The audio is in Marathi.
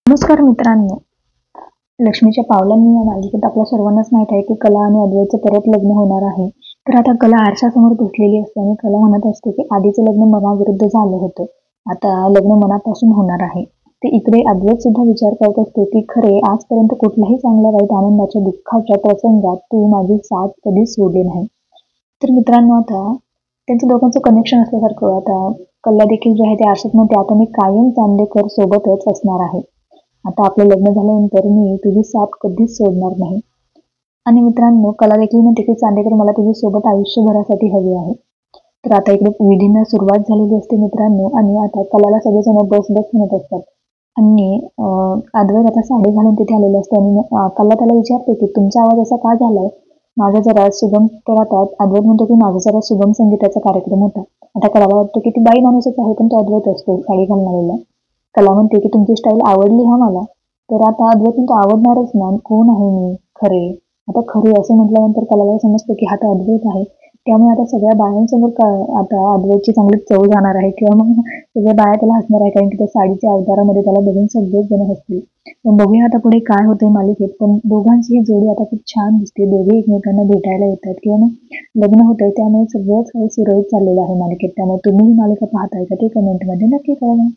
नमस्कार मित्रांनो, लक्ष्मीच्या पावलांनी या मालिकेत आपल्या सर्वांनाच माहित आहे की कला आणि अद्वैतचं परत लग्न होणार आहे. तर आता कला आरशासमोर बसलेली असते आणि कला म्हणत असते की आधीचं लग्न मनाविरुद्ध झालं होतं. आता लग्न मनापासून होणार आहे. ते इकडे अद्वैत सुद्धा विचार करत असते की खरे आजपर्यंत कुठल्याही चांगल्या वाईट आनंदाच्या दुःखाच्या प्रसंगात तू माझी साथ कधीच सोडली नाही. तर मित्रांनो, आता त्यांचं दोघांचं कनेक्शन असल्यासारखं आता कला देखील जे आहे ते आरशात म्हणते, आता मी कायम चांदेकर सोबतच असणार आहे. आता आपलं लग्न झाल्यानंतर मी तुझी साथ कधीच सोडणार नाही. आणि मित्रांनो, कला देखील म्हणते की चांदेकर मला तुझी सोबत आयुष्यभरासाठी हवी आहे. तर आता इकडे विधींना सुरुवात झालेली असते मित्रांनो, आणि आता कलाला सगळेजण बस बस म्हणत असतात. आणि अद्वैत आता साडी घालून तिथे आलेले असते आणि कला त्याला विचारते की तुमचा आवाज असा का झालाय? माझा जरा सुगम, तर आता अद्वैत म्हणतो की माझा जरा सुगम संगीताचा कार्यक्रम होता. आता कलाला वाटतं की ती बाई माणूसच आहे, पण तो अद्वैत असतो साडी घालून आलेला. कला म्हणते की तुमची स्टाईल आवडली हा मला. तर आता अद्वैत म्हणतो आवडणारच ना, कोण आहे मी खरे? आता खरे असं म्हटल्यानंतर कलाला समजतं की हा तर अद्वैत आहे. त्यामुळे आता सगळ्या बायांसमोर आता अद्वैतची चांगली चव जाणार आहे, किंवा मग सगळ्या बाया त्याला हसणार आहे, कारण की त्या साडीच्या अवतारामध्ये त्याला बघून सगळेच जण हसतील. पण बघूया आता पुढे काय होतंय मालिकेत. पण दोघांची ही जोडी आता खूप छान दिसते. दोघे एकमेकांना भेटायला येतात किंवा मग लग्न होतंय, त्यामुळे सगळंच काही सुरळीत चाललेलं आहे मालिकेत. त्यामुळे तुम्ही ही मालिका पाहताय का ते कमेंटमध्ये नक्की कळवा.